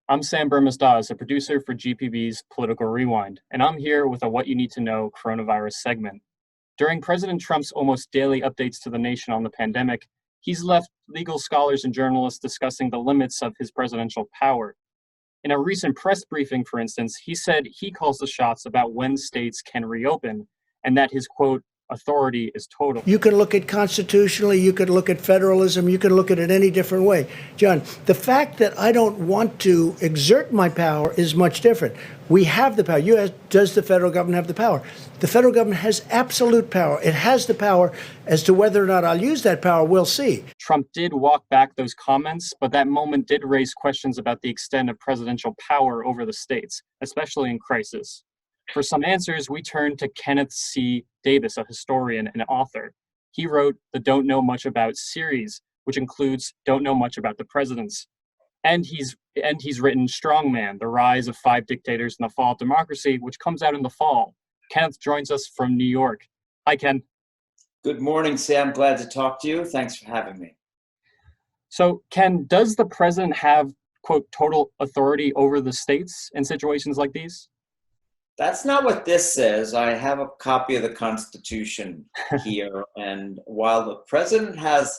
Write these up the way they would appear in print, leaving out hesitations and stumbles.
I'm Sam Bermas-Dawes, a producer for GPB's Political Rewind, and I'm here with a What You Need to Know coronavirus segment. During President Trump's almost daily updates to the nation on the pandemic, he's left legal scholars and journalists discussing the limits of his presidential power. In a recent press briefing, for instance, he said he calls the shots about when states can reopen, and that his, quote, authority is total. You can look at constitutionally, you could look at federalism, you can look at it any different way. John, the fact that I don't want to exert my power is much different. We have the power. Does the federal government have the power? The federal government has absolute power. It has the power. As to whether or not I'll use that power, we'll see. Trump did walk back those comments, but that moment did raise questions about the extent of presidential power over the states, especially in crisis. For some answers, we turn to Kenneth C. Davis, a historian and author. He wrote the Don't Know Much About series, which includes Don't Know Much About the Presidents. And he's written Strongman, The Rise of Five Dictators and the Fall of Democracy, which comes out in the fall. Kenneth joins us from New York. Hi, Ken. Good morning, Sam. Glad to talk to you. Thanks for having me. So, Ken, does the president have, quote, total authority over the states in situations like these? That's not what this says. I have a copy of the Constitution here, and while the president has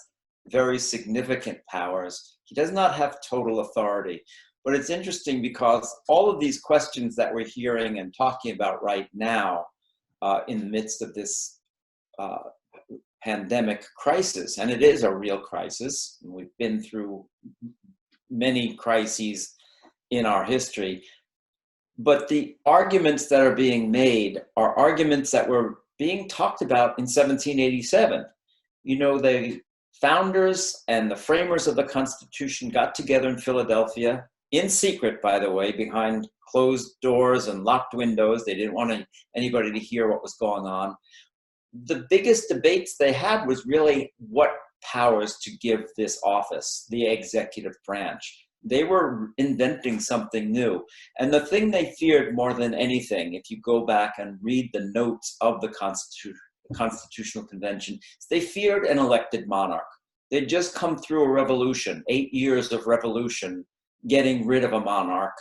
very significant powers, he does not have total authority. But it's interesting because all of these questions that we're hearing and talking about right now in the midst of this pandemic crisis, and it is a real crisis, and we've been through many crises in our history, but the arguments that are being made are arguments that were being talked about in 1787. You know, the founders and the framers of the Constitution got together in Philadelphia, in secret, by the way, behind closed doors and locked windows. They didn't want anybody to hear what was going on. The biggest debates they had was really what powers to give this office, the executive branch. They were inventing something new. And the thing they feared more than anything, if you go back and read the notes of the Constitutional Convention, is they feared an elected monarch. They'd just come through a revolution, 8 years of revolution, getting rid of a monarch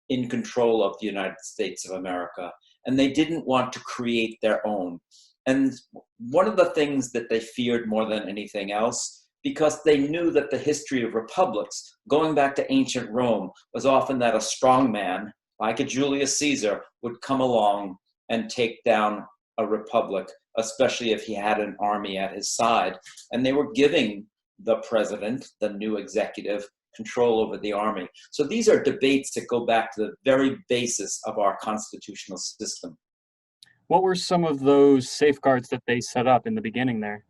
in control of the United States of America. And they didn't want to create their own. And one of the things that they feared more than anything else, because they knew that the history of republics, going back to ancient Rome, was often that a strong man, like a Julius Caesar, would come along and take down a republic, especially if he had an army at his side. And they were giving the president, the new executive, control over the army. So these are debates that go back to the very basis of our constitutional system. What were some of those safeguards that they set up in the beginning there?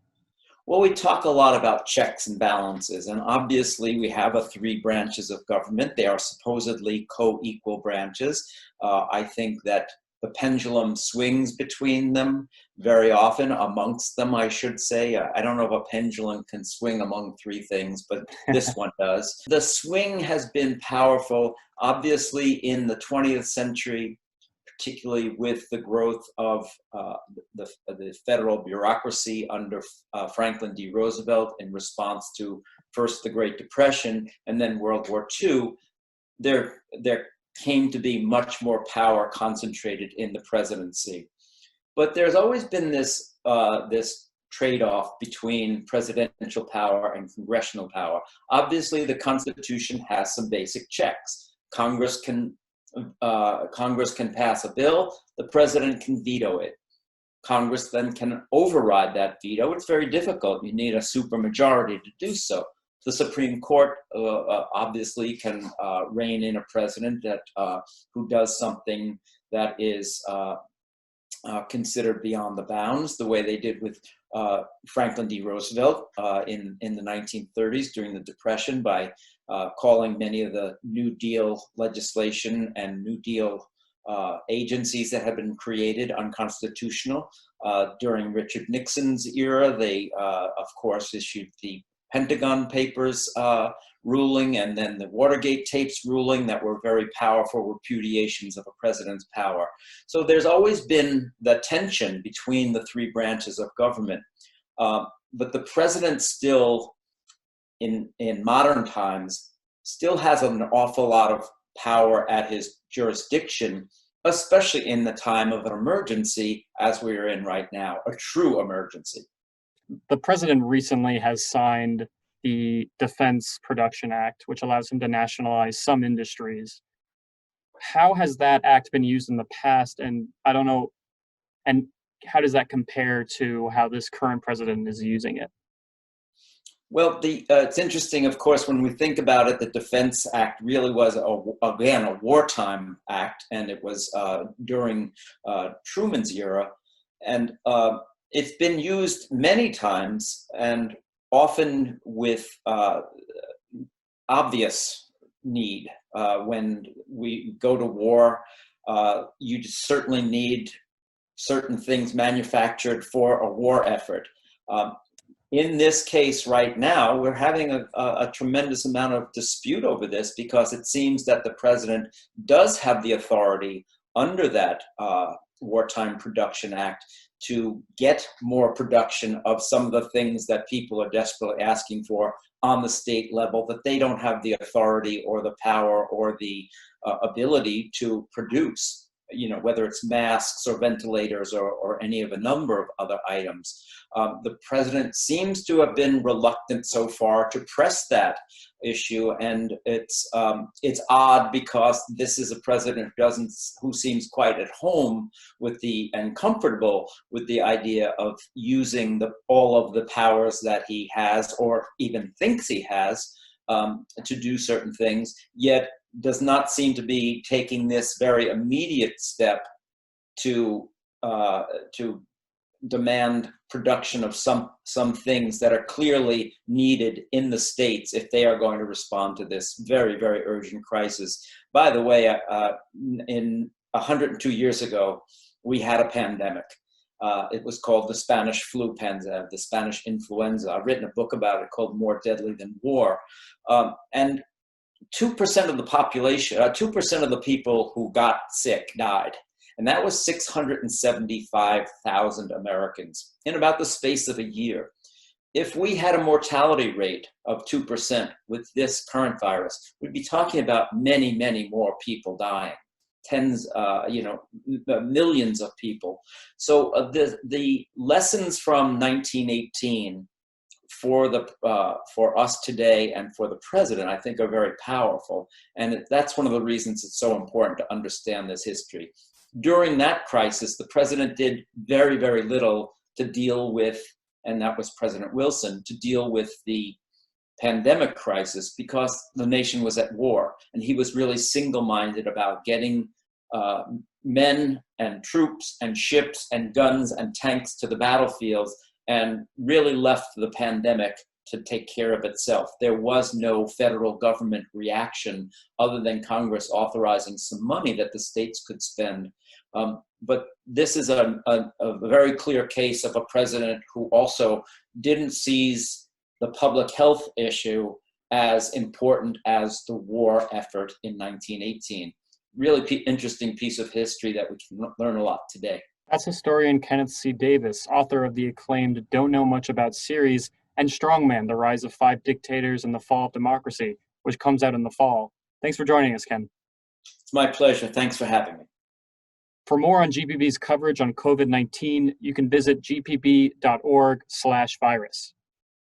Well, we talk a lot about checks and balances, and obviously we have three branches of government. They are supposedly co-equal branches. I think that the pendulum swings between them very often, amongst them, I should say. I don't know if a pendulum can swing among three things, but this one does. The swing has been powerful, obviously, in the 20th century, particularly with the growth of the federal bureaucracy under Franklin D. Roosevelt in response to first the Great Depression and then World War II, there came to be much more power concentrated in the presidency. But there's always been this trade-off between presidential power and congressional power. Obviously, the Constitution has some basic checks. Congress can pass a bill, the president can veto it. Congress then can override that veto. It's very difficult. You need a supermajority to do so. The Supreme Court obviously can rein in a president who does something that is considered beyond the bounds, the way they did with Franklin D. Roosevelt in the 1930s during the Depression by calling many of the New Deal legislation and New Deal agencies that had been created unconstitutional. During Richard Nixon's era, they, of course, issued the Pentagon Papers ruling and then the Watergate tapes ruling that were very powerful repudiations of a president's power. So there's always been the tension between the three branches of government. But the president still, in modern times, still has an awful lot of power at his jurisdiction, especially in the time of an emergency as we are in right now, a true emergency. The president recently has signed the Defense Production Act, which allows him to nationalize some industries. How has that act been used in the past? And I don't know, and how does that compare to how this current president is using it? Well, it's interesting, of course, when we think about it, the Defense Act really was, again, a wartime act, and it was during Truman's era. And it's been used many times, and often with obvious need. When we go to war, you certainly need certain things manufactured for a war effort. In this case right now, we're having a tremendous amount of dispute over this because it seems that the president does have the authority under that Wartime Production Act to get more production of some of the things that people are desperately asking for on the state level that they don't have the authority or the power or the ability to produce, whether it's masks or ventilators or any of a number of other items. The president seems to have been reluctant so far to press that issue, and it's odd because this is a president who seems quite at home with and comfortable with the idea of using all of the powers that he has or even thinks he has to do certain things, yet does not seem to be taking this very immediate step to demand production of some things that are clearly needed in the states if they are going to respond to this very, very urgent crisis. By the way, in 102 years ago, we had a pandemic. It was called the Spanish flu pandemic, the Spanish influenza. I've written a book about it called More Deadly Than War. And 2% of the population, 2% of the people who got sick died. And that was 675,000 Americans in about the space of a year. If we had a mortality rate of 2% with this current virus, we'd be talking about many, many more people dying, millions of people. So the lessons from 1918 for us today and for the president, I think, are very powerful. And that's one of the reasons it's so important to understand this history. During that crisis, the president did very, very little to deal with, and that was President Wilson, to deal with the pandemic crisis because the nation was at war. And he was really single-minded about getting men and troops and ships and guns and tanks to the battlefields, and really left the pandemic to take care of itself. There was no federal government reaction other than Congress authorizing some money that the states could spend. But this is a very clear case of a president who also didn't seize the public health issue as important as the war effort in 1918. Really interesting piece of history that we can learn a lot today. That's historian Kenneth C. Davis, author of the acclaimed Don't Know Much About series and Strongman, The Rise of Five Dictators and the Fall of Democracy, which comes out in the fall. Thanks for joining us, Ken. It's my pleasure. Thanks for having me. For more on GPB's coverage on COVID-19, you can visit gpb.org/virus.